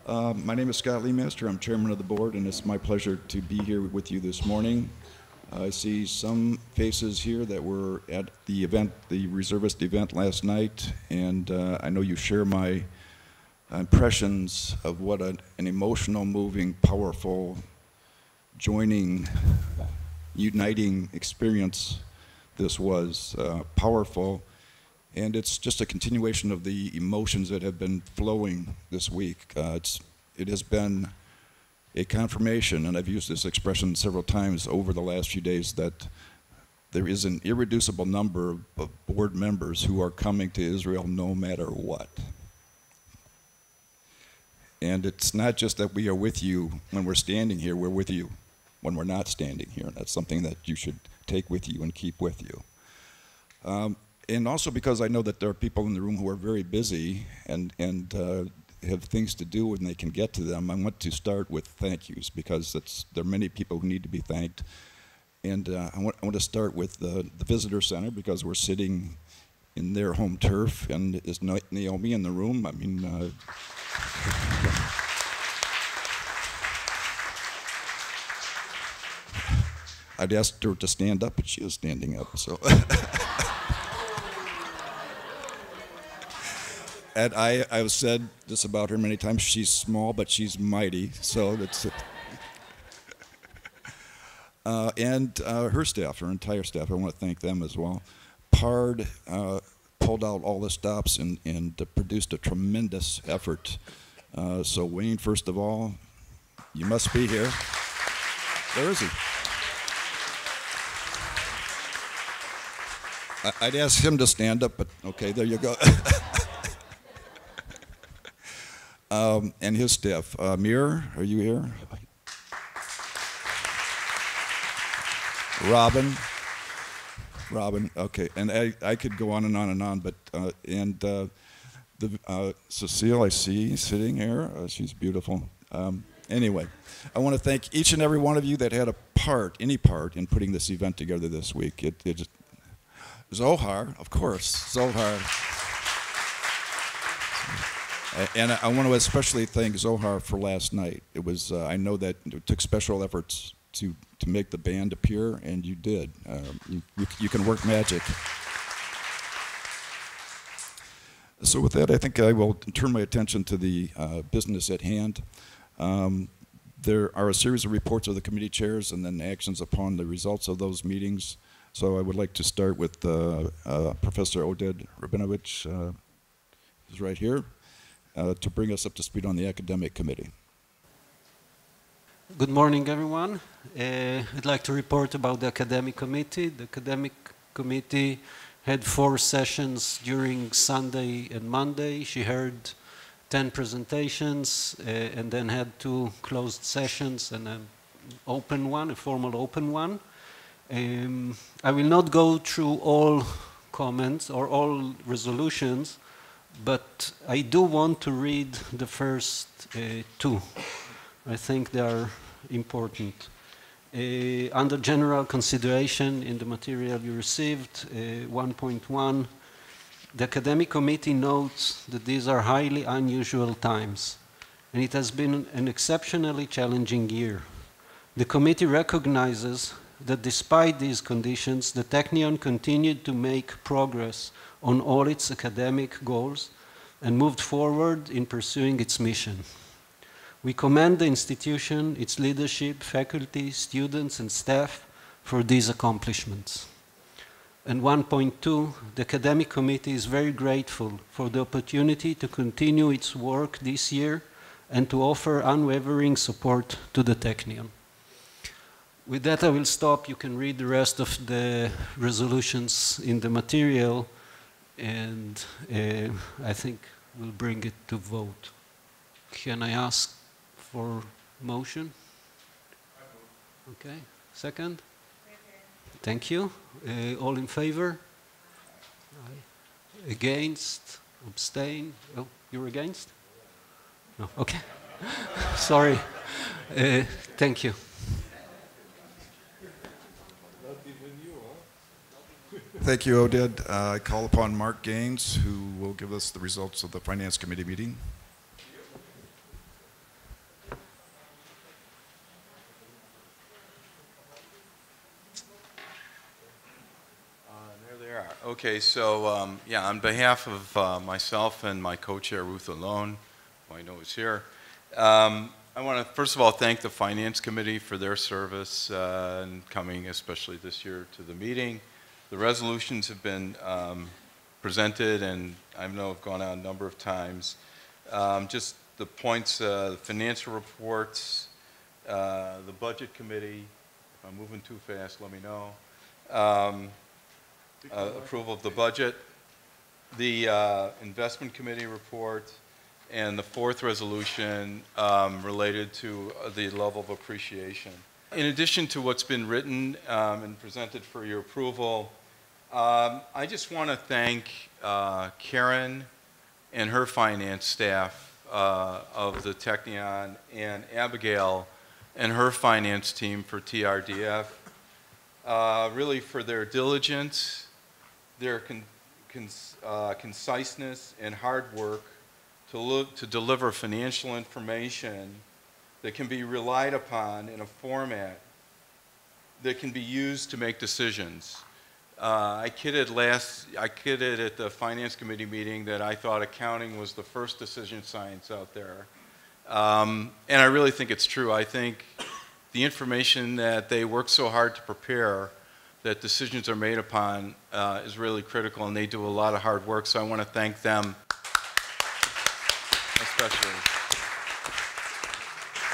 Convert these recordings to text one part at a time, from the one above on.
My name is Scott Leemaster. I'm chairman of the board, and it's my pleasure to be here with you this morning. I see some faces here that were at the event, the reservist event last night, and I know you share my impressions of what an emotional, moving, powerful, joining, uniting experience this was. Powerful. And it's just a continuation of the emotions that have been flowing this week. It has been a confirmation, and I've used this expression several times over the last few days, that there is an irreducible number of board members who are coming to Israel no matter what. And it's not just that we are with you when we're standing here, we're with you when we're not standing here. And that's something that you should take with you and keep with you. And also because I know that there are people in the room who are very busy and have things to do and they can get to them. I want to start with thank yous because there are many people who need to be thanked. And I want to start with the Visitor Center because we're sitting in their home turf. And is Naomi in the room? I mean, I'd asked her to stand up, but she is standing up. So. And I've said this about her many times. She's small, but she's mighty. So that's it. And her staff, her entire staff, I want to thank them as well. PARD pulled out all the stops and produced a tremendous effort. So Wayne, first of all, you must be here. Where is he? I'd ask him to stand up, but okay, there you go. And his staff. Mir, are you here? Robin, okay. And I could go on and on and on, but, Cecile, I see sitting here. She's beautiful. Anyway, I want to thank each and every one of you that had any part in putting this event together this week. Zohar, of course, Zohar. And I want to especially thank Zohar for last night. It was, I know that it took special efforts to make the band appear, and you did. You can work magic. So with that, I think I will turn my attention to the business at hand. There are a series of reports of the committee chairs and then actions upon the results of those meetings. So I would like to start with Professor Oded Rabinovich, who's right here. To bring us up to speed on the academic committee. Good morning, everyone. I'd like to report about the academic committee. The academic committee had 4 sessions during Sunday and Monday. She heard 10 presentations and then had 2 closed sessions and an open one, a formal open one. I will not go through all comments or all resolutions, but I do want to read the first 2. I think they are important. Under general consideration in the material you received, 1.1, the academic committee notes that these are highly unusual times, and it has been an exceptionally challenging year. The committee recognizes that despite these conditions, the Technion continued to make progress on all its academic goals and moved forward in pursuing its mission. We commend the institution, its leadership, faculty, students, and staff for these accomplishments. And 1.2, the academic committee is very grateful for the opportunity to continue its work this year and to offer unwavering support to the Technion. With that, I will stop. You can read the rest of the resolutions in the material, and I think we'll bring it to vote. Can I ask for motion? Okay. Second? Thank you. All in favor? Aye. Against? Abstain? Oh, you're against? No. Okay. Sorry. Thank you. Thank you, Oded. I call upon Mark Gaines, who will give us the results of the Finance Committee meeting. Okay, so yeah, on behalf of myself and my co-chair Ruth Alone, who I know is here, I want to first of all thank the Finance Committee for their service and coming, especially this year, to the meeting. The resolutions have been presented, and I know have gone out a number of times. Just the points, the financial reports, the Budget Committee. If I'm moving too fast, let me know. Approval of the budget, the Investment Committee report, and the fourth resolution related to the level of appreciation. In addition to what's been written and presented for your approval, I just want to thank Karen and her finance staff of the Technion, and Abigail and her finance team for TRDF, really for their diligence, their conciseness and hard work to deliver financial information that can be relied upon in a format that can be used to make decisions. I kidded at the Finance Committee meeting that I thought accounting was the first decision science out there. And I really think it's true. I think the information that they work so hard to prepare, that decisions are made upon, is really critical, and they do a lot of hard work, so I want to thank them especially.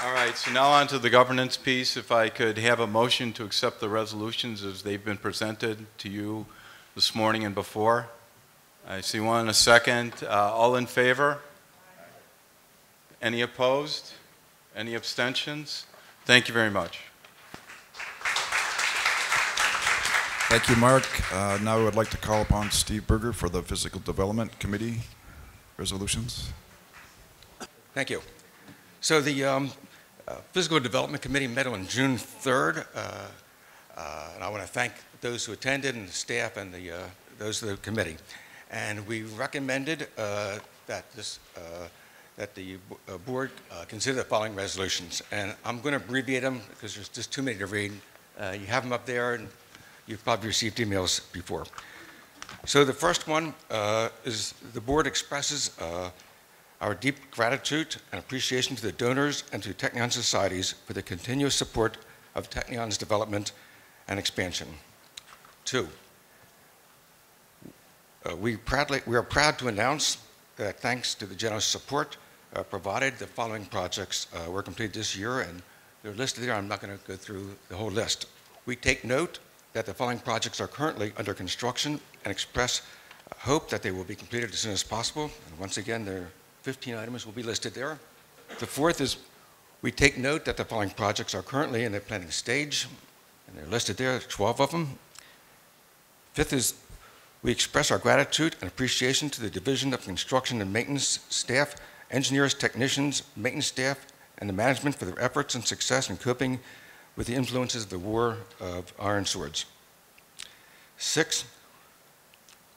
All right, so now on to the governance piece. If I could have a motion to accept the resolutions as they've been presented to you this morning and before. I see one, a second. All in favor? Any opposed? Any abstentions? Thank you very much. Thank you, Mark. Now I would like to call upon Steve Berger for the Physical Development Committee resolutions. Thank you. So the Physical Development Committee met on June 3rd, and I want to thank those who attended and the staff and those of the committee. And we recommended that the board consider the following resolutions. And I'm going to abbreviate them because there's just too many to read. You have them up there, and you've probably received emails before. So the first one is the board expresses our deep gratitude and appreciation to the donors and to Technion societies for the continuous support of Technion's development and expansion. 2, we are proud to announce that thanks to the generous support provided, the following projects were completed this year, and they're listed there. I'm not going to go through the whole list. We take note that the following projects are currently under construction and express hope that they will be completed as soon as possible. And once again, there are 15 items will be listed there. The fourth is we take note that the following projects are currently in the planning stage, and they're listed there, 12 of them. Fifth is we express our gratitude and appreciation to the Division of Construction and Maintenance staff, engineers, technicians, maintenance staff, and the management for their efforts and success in coping with the influences of the War of Iron Swords. 6,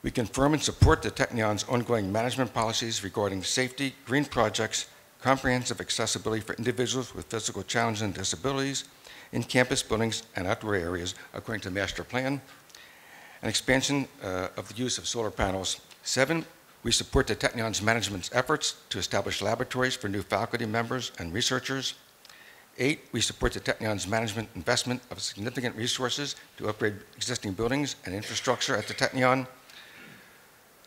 we confirm and support the Technion's ongoing management policies regarding safety, green projects, comprehensive accessibility for individuals with physical challenges and disabilities in campus buildings and outdoor areas according to the master plan, and expansion of the use of solar panels. 7, we support the Technion's management's efforts to establish laboratories for new faculty members and researchers. 8, we support the Technion's management investment of significant resources to upgrade existing buildings and infrastructure at the Technion.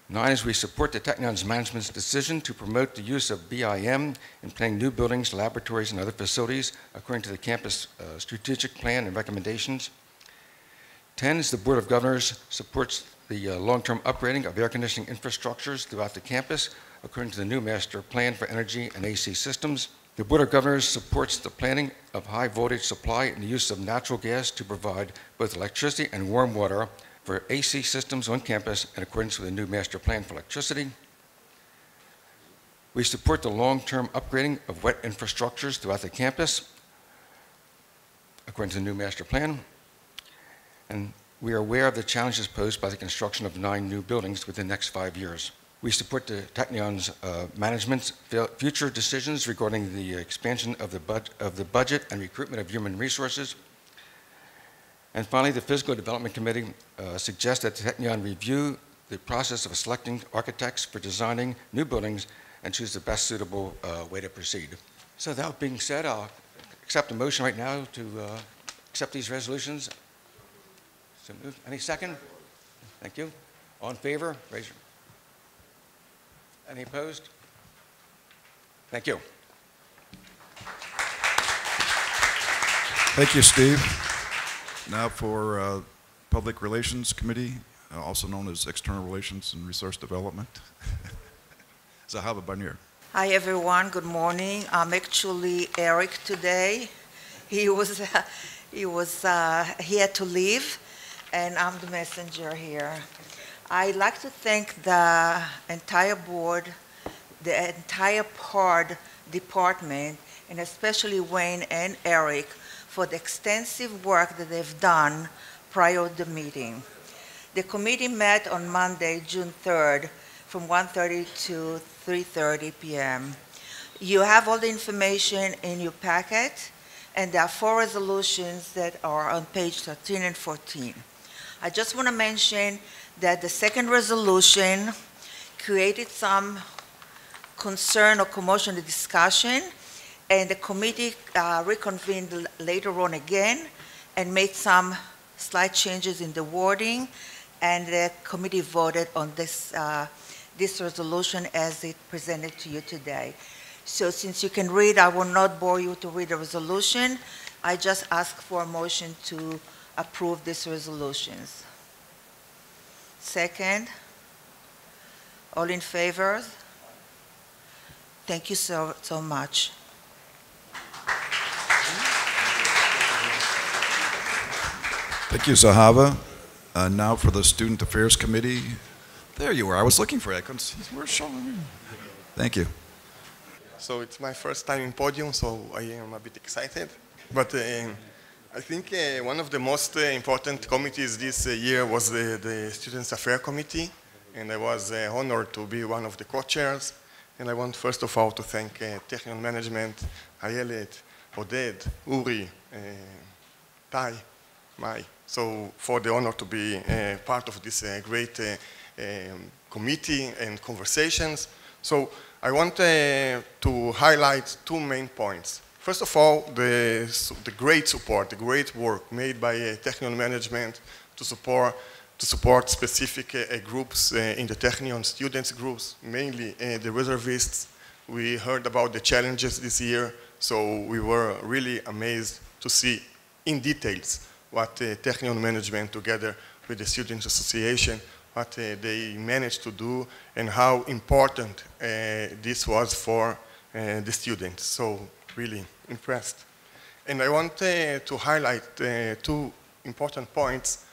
9 is we support the Technion's management's decision to promote the use of BIM in planning new buildings, laboratories, and other facilities according to the campus strategic plan and recommendations. 10 is the Board of Governors supports the long-term upgrading of air conditioning infrastructures throughout the campus according to the new master plan for energy and AC systems. The Board of Governors supports the planning of high voltage supply and the use of natural gas to provide both electricity and warm water for AC systems on campus in accordance with the new master plan for electricity. We support the long-term upgrading of wet infrastructures throughout the campus according to the new master plan. And we are aware of the challenges posed by the construction of 9 new buildings within the next 5 years. We support the Technion's management's future decisions regarding the expansion of the budget and recruitment of human resources. And finally, the Physical Development Committee suggests that the Technion review the process of selecting architects for designing new buildings and choose the best suitable way to proceed. So that being said, I'll accept a motion right now to accept these resolutions. So moved. Any second? Thank you. All in favor? Raise your. Any opposed? Thank you. Thank you, Steve. Now for Public Relations Committee, also known as External Relations and Resource Development. Zahava Barnier. Hi everyone, good morning. I'm actually Eric today. He had to leave, and I'm the messenger here. I'd like to thank the entire board, the entire PARD department, and especially Wayne and Eric for the extensive work that they've done prior to the meeting. The committee met on Monday, June 3rd, from 1:30 to 3:30 p.m. You have all the information in your packet, and there are 4 resolutions that are on page 13 and 14. I just want to mention that the second resolution created some concern or commotion in the discussion, and the committee reconvened later on again and made some slight changes in the wording, and the committee voted on this resolution as it presented to you today. So since you can read, I will not bore you to read the resolution. I just ask for a motion to approve these resolutions. Second, all in favor? Thank you so much. Thank you, Zahava. Now for the Student Affairs Committee. There you are. I was looking for you. I couldn't see. Where's Sean? Thank you. So it's my first time in podium, so I am a bit excited. But I think one of the most important committees this year was the Students Affairs Committee, and I was honored to be one of the co-chairs. And I want first of all to thank Technion Management, Ayelet, Oded, Uri, Tai, Mai, so for the honor to be part of this great committee and conversations. So I want to highlight 2 main points. First of all, the great support, the great work made by Technion Management to support specific groups in the Technion students groups, mainly the reservists. We heard about the challenges this year, so we were really amazed to see in details what Technion Management together with the Students Association, what they managed to do and how important this was for the students. So really impressed. And I want to highlight 2 important points,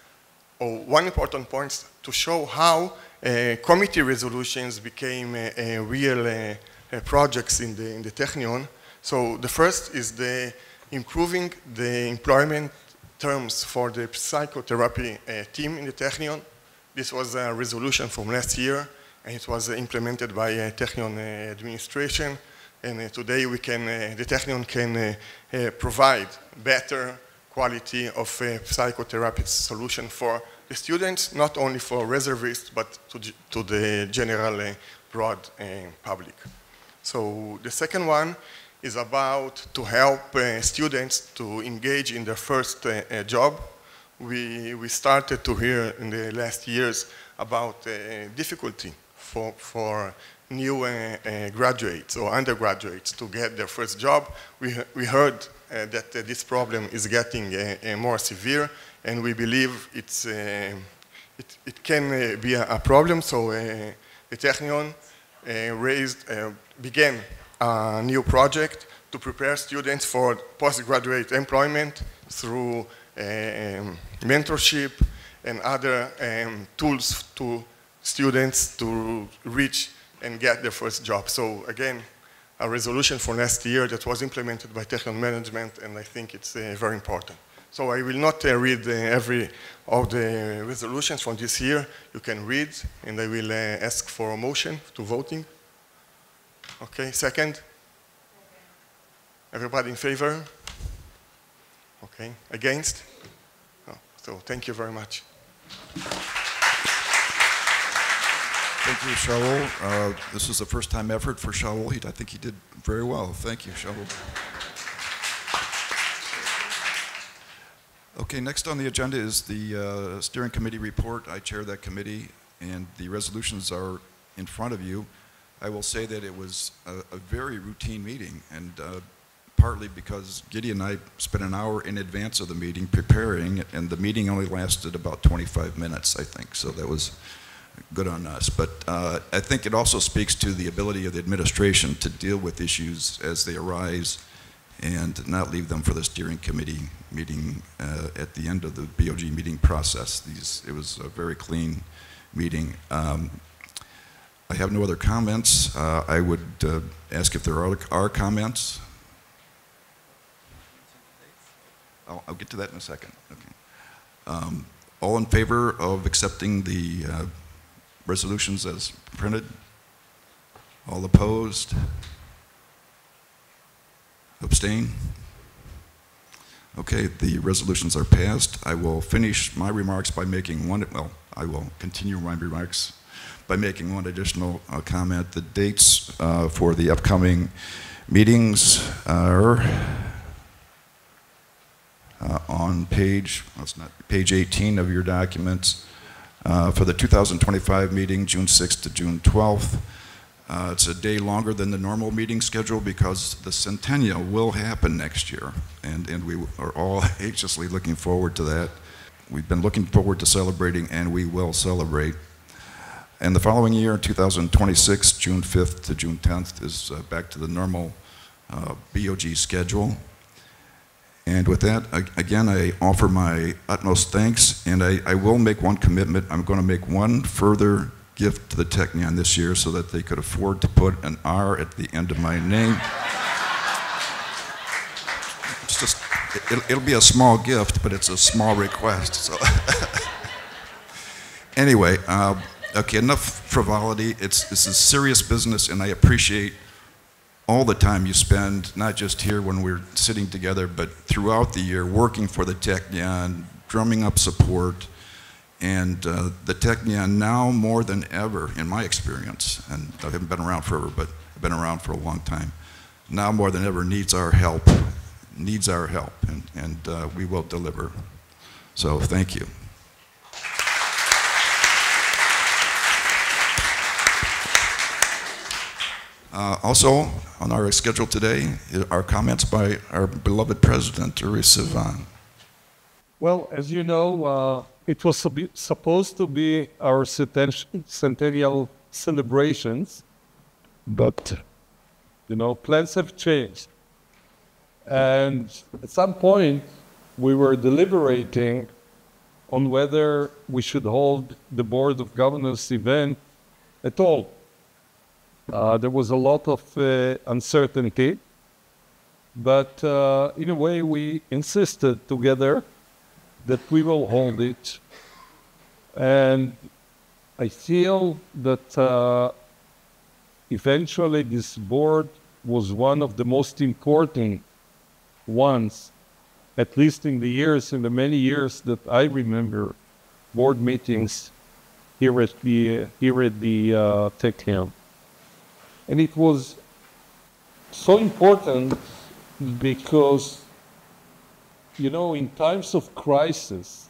or 1 important point to show how committee resolutions became real projects in the Technion. So the first is the improving the employment terms for the psychotherapy team in the Technion. This was a resolution from last year, and it was implemented by Technion administration. And today we can, the Technion can provide better quality of psychotherapy solution for the students, not only for reservists, but to the general broad public. So the second one is about to help students to engage in their first job. We started to hear in the last years about difficulty for new graduates or undergraduates to get their first job. We heard that this problem is getting more severe, and we believe it can be a problem. So the Technion began a new project to prepare students for postgraduate employment through mentorship and other tools to students to reach and get their first job. So again, a resolution for last year that was implemented by Technion Management, and I think it's very important. So I will not read every of the resolutions from this year. You can read, and I will ask for a motion to voting. Okay, second? Everybody in favor? Okay, against? No. So thank you very much. Thank you, Shaul. This is a first-time effort for Shaul. I think he did very well. Thank you, Shaul. Okay, next on the agenda is the steering committee report. I chair that committee, and the resolutions are in front of you. I will say that it was a very routine meeting, and partly because Gideon and I spent an hour in advance of the meeting preparing, and the meeting only lasted about 25 minutes, I think, so that was good on us. But I think it also speaks to the ability of the administration to deal with issues as they arise and not leave them for the steering committee meeting at the end of the BOG meeting process. It was a very clean meeting. I have no other comments. I would ask if there are comments. I'll get to that in a second. Okay. All in favor of accepting the resolutions as printed? All opposed? Abstain? Okay, the resolutions are passed. I will finish my remarks by making one, well, I will continue my remarks by making one additional comment. The dates for the upcoming meetings are on page 18 of your documents. For the 2025 meeting, June 6th to June 12th. It's a day longer than the normal meeting schedule because the centennial will happen next year, and we are all anxiously looking forward to that. We've been looking forward to celebrating, and we will celebrate. And the following year, in 2026, June 5th to June 10th, is back to the normal BOG schedule. And with that, again, I offer my utmost thanks, and I will make one commitment. I'm going to make one further gift to the Technion this year so that they could afford to put an R at the end of my name. It's just, it'll be a small gift, but it's a small request. So anyway, okay, enough frivolity. This is serious business, and I appreciate all the time you spend, not just here when we're sitting together, but throughout the year working for the Technion, drumming up support, and the Technion now more than ever, in my experience, and I haven't been around forever, but I've been around for a long time, now more than ever needs our help, and we will deliver. So thank you. Also, on our schedule today, are comments by our beloved President, Uri Sivan. Well, as you know, it was supposed to be our centennial celebrations, but, you know, plans have changed. And at some point, we were deliberating on whether we should hold the Board of Governors event at all. There was a lot of uncertainty, but in a way we insisted together that we will hold it. And I feel that eventually this board was one of the most important ones, at least in the many years that I remember board meetings here at the Technion. And it was so important because, you know, in times of crisis,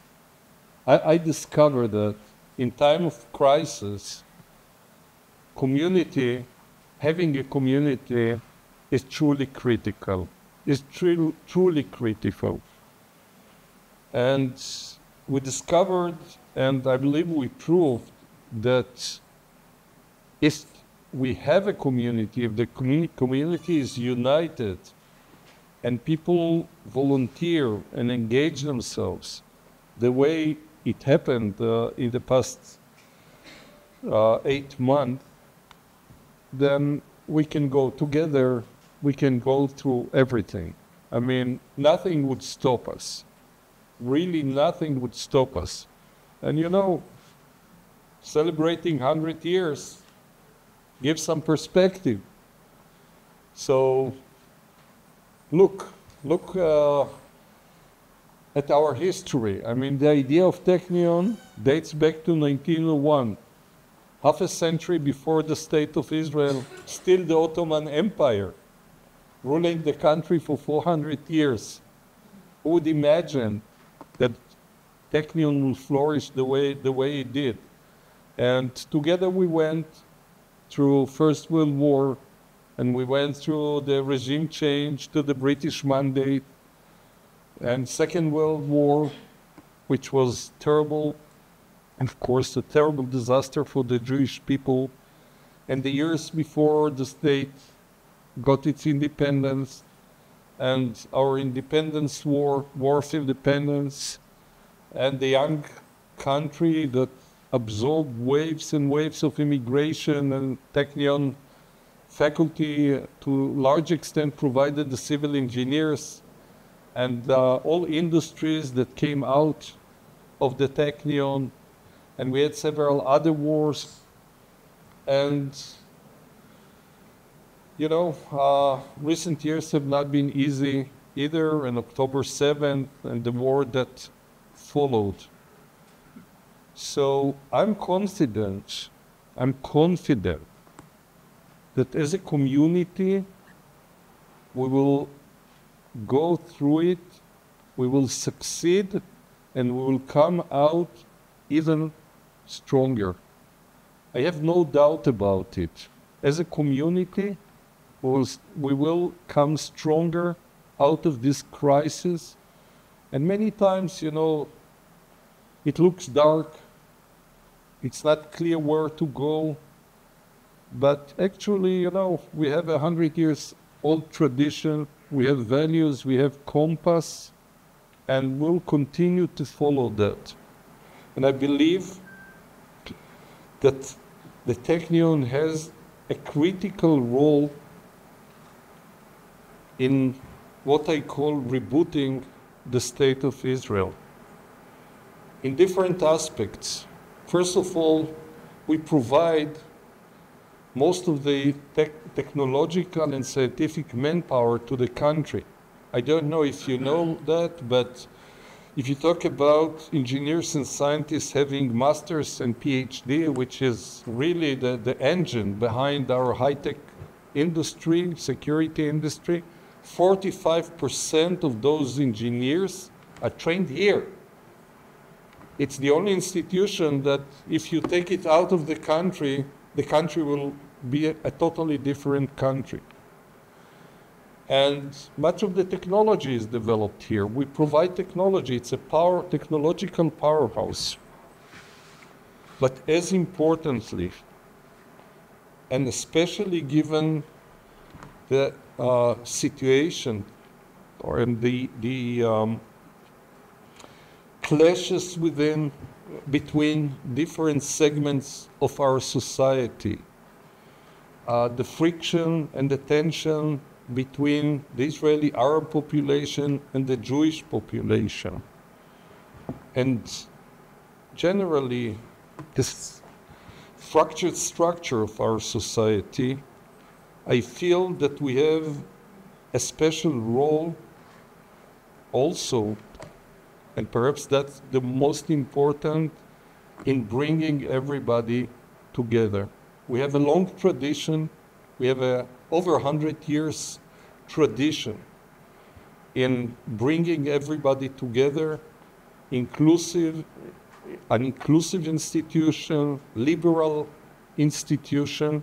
I discovered that in time of crisis, having a community is truly critical, truly critical. And we discovered, and I believe we proved, that if we have a community, if the community is united and people volunteer and engage themselves the way it happened in the past 8 months, then we can go together, we can go through everything. I mean, nothing would stop us. Really, nothing would stop us. And you know, celebrating 100 years gives some perspective. So, look at our history. I mean, the idea of Technion dates back to 1901, half a century before the State of Israel, still the Ottoman Empire, ruling the country for 400 years. Who would imagine that Technion will flourish the way it did? And together we went through First World War, and we went through the regime change to the British Mandate, and Second World War, which was terrible, and of course a terrible disaster for the Jewish people, and the years before the state got its independence, and our independence war of independence, and the young country that absorbed waves and waves of immigration, and Technion faculty to large extent provided the civil engineers, and all industries that came out of the Technion, and we had several other wars. And you know, recent years have not been easy either, and October 7th and the war that followed. So I'm confident that as a community, we will go through it, we will succeed, and we will come out even stronger. I have no doubt about it. As a community, we will come stronger out of this crisis. And many times, you know, it looks dark. It's not clear where to go. But actually, you know, we have 100 years old tradition. We have values, we have compass, and we'll continue to follow that. And I believe that the Technion has a critical role in what I call rebooting the State of Israel in different aspects. First of all, we provide most of the technological and scientific manpower to the country. I don't know if you know that, but if you talk about engineers and scientists having masters and PhD, which is really the engine behind our high-tech industry, security industry, 45% of those engineers are trained here. It's the only institution that if you take it out of the country will be a totally different country. And much of the technology is developed here. We provide technology. It's a technological powerhouse. But as importantly, and especially given the situation or in the clashes between different segments of our society, the friction and the tension between the Israeli Arab population and the Jewish population, and generally this fractured structure of our society, I feel that we have a special role also, and perhaps that's the most important, in bringing everybody together. We have a long tradition. We have over 100 years tradition in bringing everybody together, an inclusive institution, liberal institution,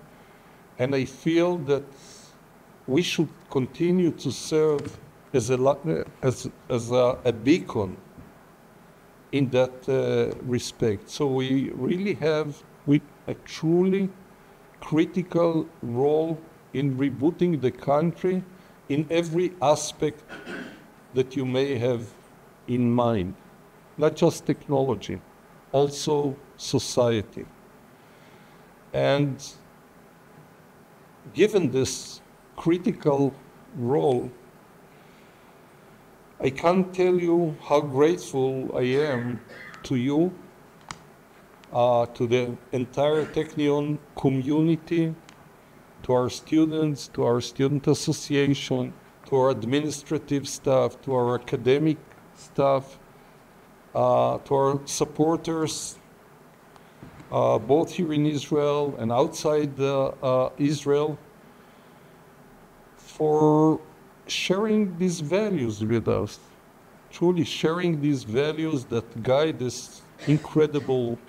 and I feel that we should continue to serve as a beacon in that respect. So we really have a truly critical role in rebooting the country in every aspect that you may have in mind, not just technology, also society. And given this critical role, I can't tell you how grateful I am to you, to the entire Technion community, to our students, to our student association, to our administrative staff, to our academic staff, to our supporters, both here in Israel and outside Israel, for sharing these values with us, truly sharing these values that guide this incredible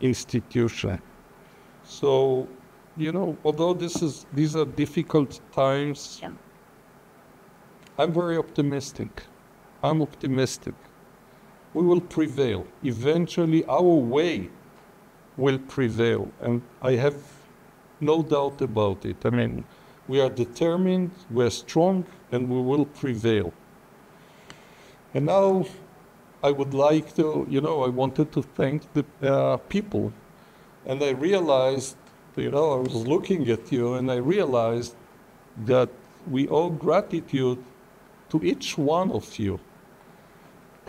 institution. So, you know, although these are difficult times, I'm very optimistic. I'm optimistic. We will prevail. Eventually, our way will prevail, and I have no doubt about it. I mean, we are determined, we're strong, and we will prevail. And now, I would like to, you know, I wanted to thank the people. And I realized, you know, I was looking at you, and I realized that we owe gratitude to each one of you,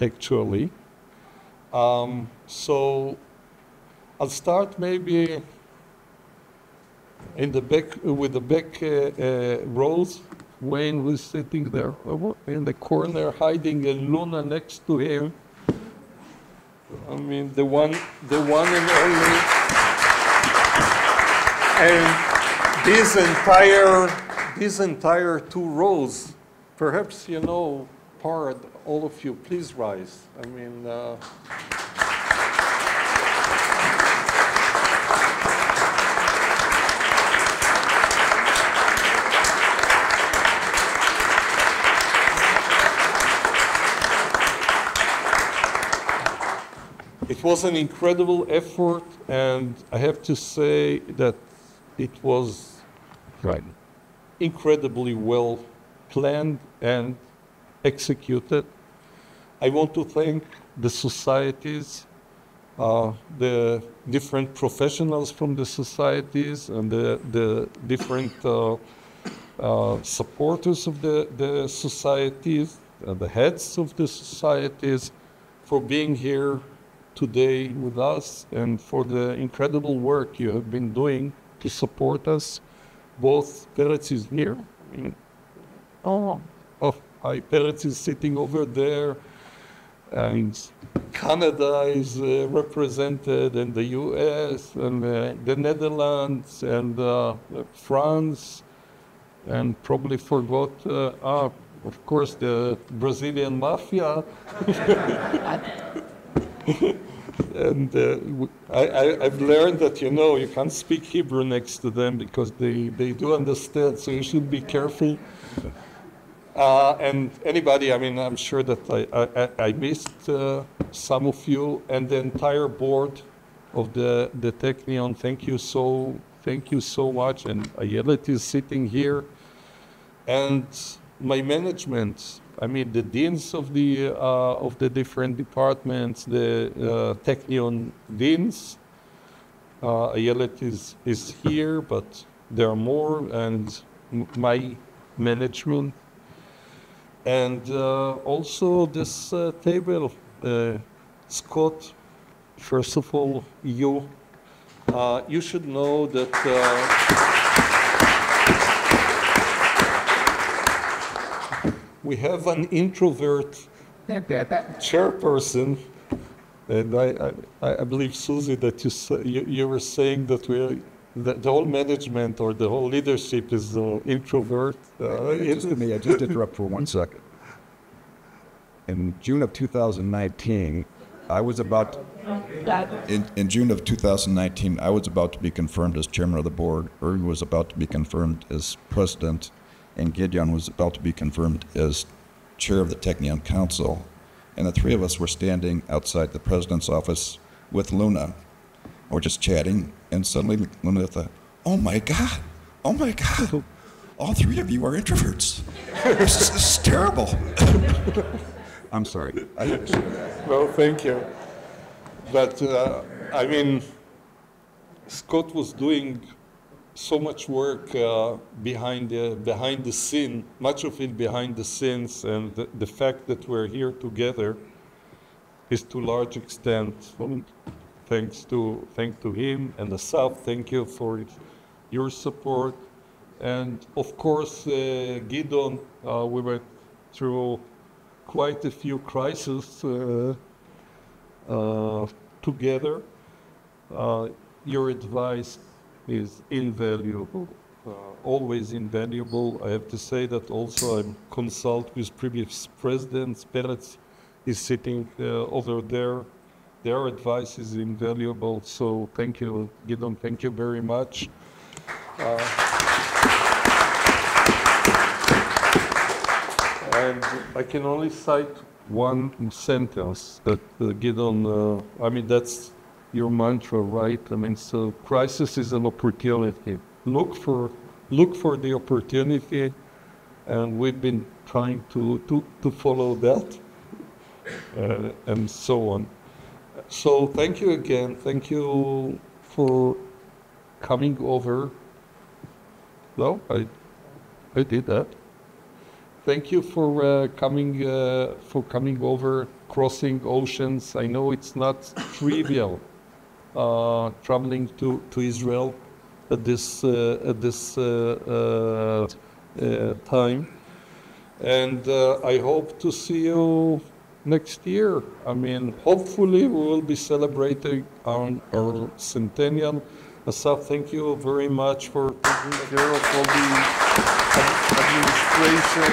actually. So I'll start maybe in the back, with the back rows. Wayne was sitting there in the corner, hiding, and Luna next to him. I mean, the one and only. And these entire two rows, perhaps, you know, Parad, all of you, please rise. I mean, it was an incredible effort, and I have to say that it was incredibly well planned and executed. I want to thank the societies, the different professionals from the societies, and the different supporters of the societies, the heads of the societies, for being here today with us, and for the incredible work you have been doing to support us. Both Peretz is here. I mean, hi, Peretz is sitting over there, and Canada is represented, and the US, and the Netherlands, and France, and probably forgot, of course, the Brazilian mafia. And I've learned that, you know, you can't speak Hebrew next to them because they do understand, so you should be careful. And anybody, I mean, I'm sure that I missed some of you, and the entire board of the Technion. Thank you so much. And Ayelet is sitting here, and my management. I mean, the deans of the different departments, the Technion deans. Ayelet is here, but there are more, and my management. And also this table, Scott, first of all, you should know that we have an introvert chairperson, and I believe, Susie, that you were saying that the whole management or the whole leadership is introvert. May I just interrupt for 1 second? In June of 2019, I was about to be confirmed as chairman of the board. Uri was about to be confirmed as president, and Gideon was about to be confirmed as chair of the Technion Council. And the three of us were standing outside the president's office with Luna. We're just chatting, and suddenly Luna thought, oh my God, all three of you are introverts. This is terrible. I'm sorry. Well, thank you. But, I mean, Scott was doing so much work behind the scene, much of it behind the scenes, and the fact that we're here together is to a large extent thanks to him and Asaf. Thank you for your support, and of course, Gideon. We went through quite a few crises together. Your advice is invaluable, always invaluable. I have to say that also I consult with previous presidents. Peretz is sitting over there. Their advice is invaluable. So thank you, Gideon. Thank you very much. And I can only cite one sentence that Gideon, I mean, that's your mantra, right? I mean, so crisis is an opportunity. Look for the opportunity, and we've been trying to follow that, and so on. So thank you again. Thank you for coming over. No, I did that. Thank you for coming over, crossing oceans. I know it's not trivial traveling to Israel at this time, and I hope to see you next year. I mean, hopefully we will be celebrating our centennial. Asaf, thank you very much for taking care of all the administration.